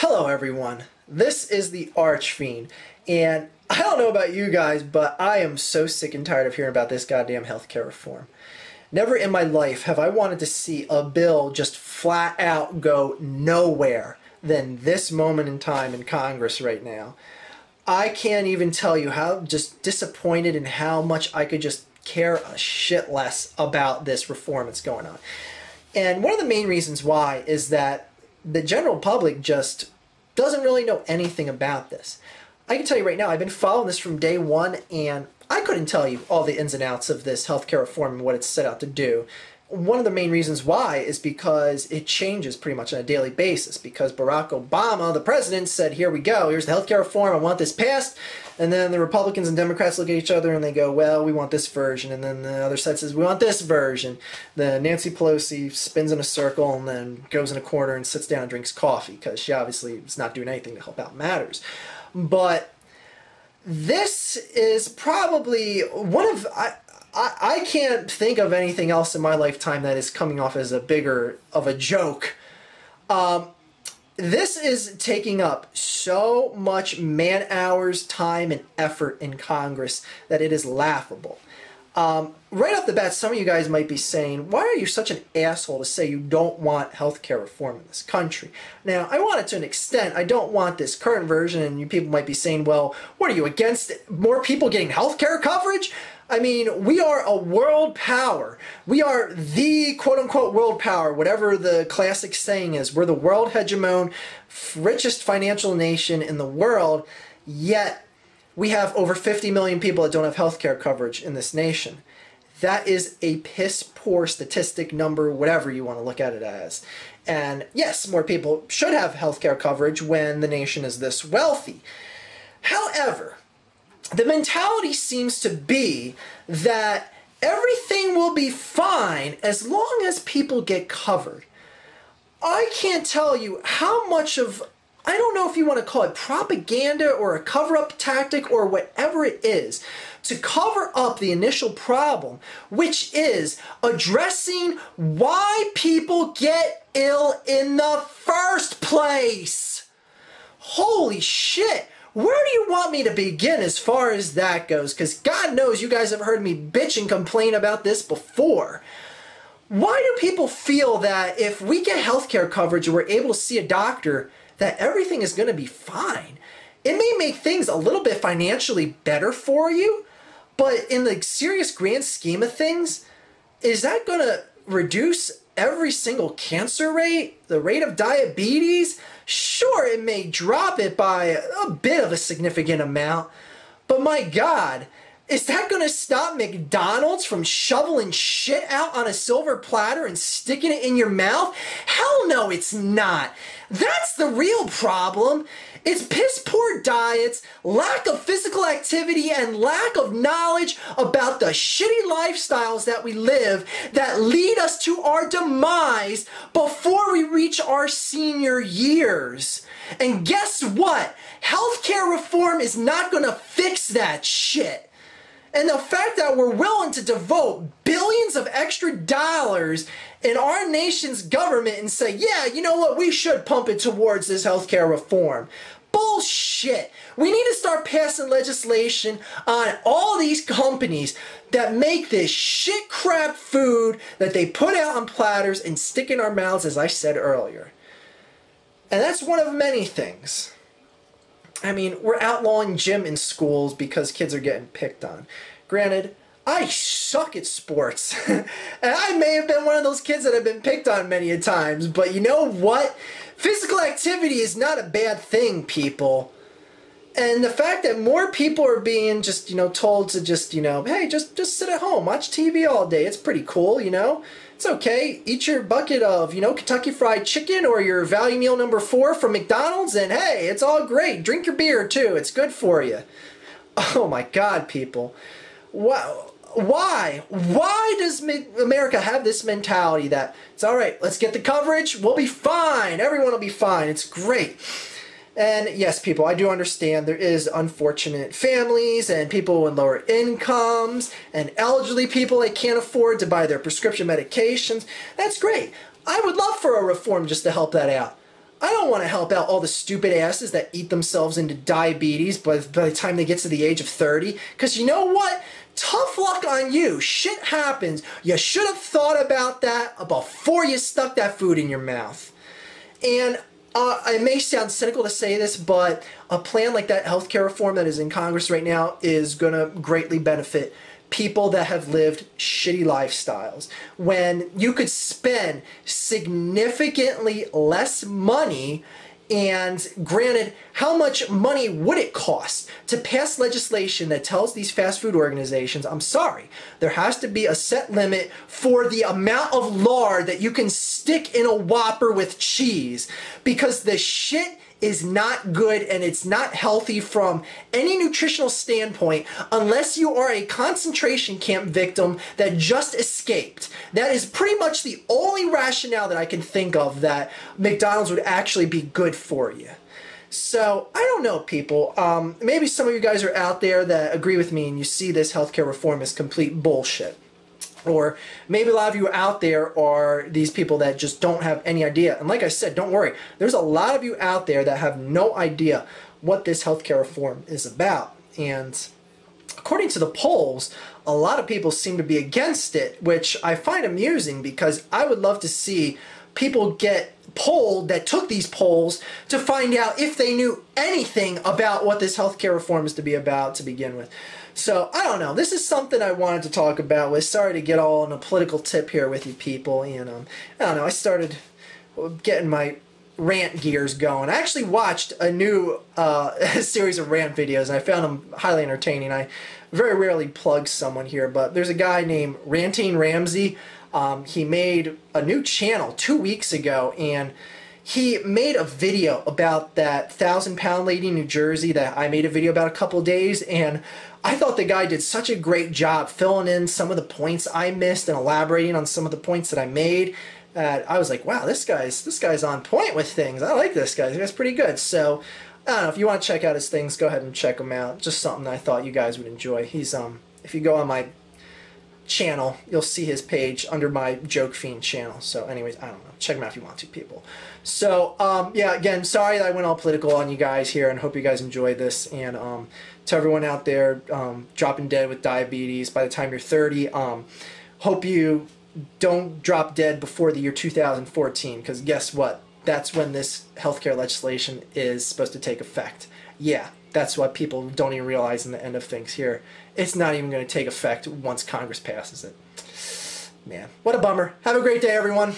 Hello everyone, this is the Archfiend, and I don't know about you guys, but I am so sick and tired of hearing about this goddamn healthcare reform. Never in my life have I wanted to see a bill just flat out go nowhere than this moment in time in Congress right now. I can't even tell you how just disappointed and how much I could just care a shit less about this reform that's going on. And one of the main reasons why is that the general public just doesn't really know anything about this. I can tell you right now, I've been following this from day one, and I couldn't tell you all the ins and outs of this healthcare reform and what it's set out to do. One of the main reasons why is because it changes pretty much on a daily basis, because Barack Obama, the president, said, here we go, here's the healthcare reform, I want this passed. And then the Republicans and Democrats look at each other and they go, well, we want this version. And then the other side says, we want this version. Then Nancy Pelosi spins in a circle and then goes in a corner and sits down and drinks coffee, because she obviously is not doing anything to help out matters. But this is probably one of... I can't think of anything else in my lifetime that is coming off as a bigger of a joke. This is taking up so much man-hours, time, and effort in Congress that it is laughable. Right off the bat, some of you guys might be saying, why are you such an asshole to say you don't want healthcare reform in this country? Now, I want it to an extent. I don't want this current version, and you people might be saying, well, what are you, against more people getting healthcare coverage? I mean, we are a world power. We are the quote-unquote world power, whatever the classic saying is. We're the world hegemon, richest financial nation in the world, yet we have over 50 million people that don't have healthcare coverage in this nation. That is a piss-poor statistic number, whatever you want to look at it as. And yes, more people should have healthcare coverage when the nation is this wealthy. However, the mentality seems to be that everything will be fine as long as people get covered. I can't tell you how much of, I don't know if you want to call it propaganda or a cover-up tactic or whatever it is, to cover up the initial problem, which is addressing why people get ill in the first place. Holy shit. Where do you want me to begin as far as that goes? Because God knows you guys have heard me bitch and complain about this before. Why do people feel that if we get healthcare coverage and we're able to see a doctor, that everything is going to be fine? It may make things a little bit financially better for you, but in the serious grand scheme of things, is that going to reduce every single cancer rate, the rate of diabetes? Sure, it may drop it by a bit of a significant amount, but my God, is that going to stop McDonald's from shoveling shit out on a silver platter and sticking it in your mouth? Hell no, it's not. That's the real problem. It's piss-poor diets, lack of physical activity, and lack of knowledge about the shitty lifestyles that we live that lead us to our demise before we reach our senior years. And guess what? Healthcare reform is not going to fix that shit. And the fact that we're willing to devote billions of extra dollars in our nation's government and say, yeah, you know what, we should pump it towards this healthcare reform. Bullshit. We need to start passing legislation on all these companies that make this shit crap food that they put out on platters and stick in our mouths, as I said earlier. And that's one of many things. I mean, we're outlawing gym in schools because kids are getting picked on. Granted, I suck at sports. And I may have been one of those kids that have been picked on many a times, but you know what? Physical activity is not a bad thing, people. And the fact that more people are being just, told to just, hey, just sit at home, watch TV all day. It's pretty cool, It's okay. Eat your bucket of, Kentucky Fried Chicken or your value meal number 4 from McDonald's, and hey, it's all great. Drink your beer, too. It's good for you. Oh, my God, people. Wow. Why? Why does America have this mentality that it's all right, let's get the coverage, we'll be fine, everyone will be fine, it's great. And yes, people, I do understand there is unfortunate families and people with lower incomes and elderly people that can't afford to buy their prescription medications. That's great. I would love for a reform just to help that out. I don't want to help out all the stupid asses that eat themselves into diabetes by the time they get to the age of 30. Because you know what? Tough luck on you. Shit happens. You should have thought about that before you stuck that food in your mouth. And it may sound cynical to say this, but a plan like that healthcare reform that is in Congress right now is going to greatly benefit people that have lived shitty lifestyles. When you could spend significantly less money, and granted, how much money would it cost to pass legislation that tells these fast food organizations, I'm sorry, there has to be a set limit for the amount of lard that you can stick in a Whopper with cheese, because the shit is not good and it's not healthy from any nutritional standpoint unless you are a concentration camp victim that just escaped. That is pretty much the only rationale that I can think of that McDonald's would actually be good for you. So, I don't know, people. Maybe some of you guys are out there that agree with me and you see this healthcare reform as complete bullshit. Or maybe a lot of you out there are these people that just don't have any idea. And like I said, don't worry. There's a lot of you out there that have no idea what this healthcare reform is about. And according to the polls, a lot of people seem to be against it, which I find amusing because I would love to see people get polled that took these polls to find out if they knew anything about what this healthcare reform is to be about to begin with. So, I don't know. This is something I wanted to talk about with. Sorry to get all on a political tip here with you people. And, I don't know. I started getting my rant gears going. I actually watched a new series of rant videos, and I found them highly entertaining. I very rarely plug someone here, but there's a guy named Ranting Ramsey. He made a new channel 2 weeks ago, and he made a video about that 1,000-pound lady in New Jersey that I made a video about a couple days, and I thought the guy did such a great job filling in some of the points I missed and elaborating on some of the points that I made. I was like, wow, this guy's on point with things. I like this guy. This guy's pretty good. So, I don't know, if you want to check out his things, go ahead and check him out. Just something I thought you guys would enjoy. He's, if you go on my channel, you'll see his page under my Joke Fiend channel. So anyways, I don't know. Check him out if you want to, people. So, yeah, again, sorry that I went all political on you guys here, and hope you guys enjoyed this. And to everyone out there dropping dead with diabetes by the time you're 30, hope you don't drop dead before the year 2014, because guess what? That's when this healthcare legislation is supposed to take effect. Yeah, that's what people don't even realize in the end of things here. It's not even going to take effect once Congress passes it. Man, what a bummer. Have a great day, everyone.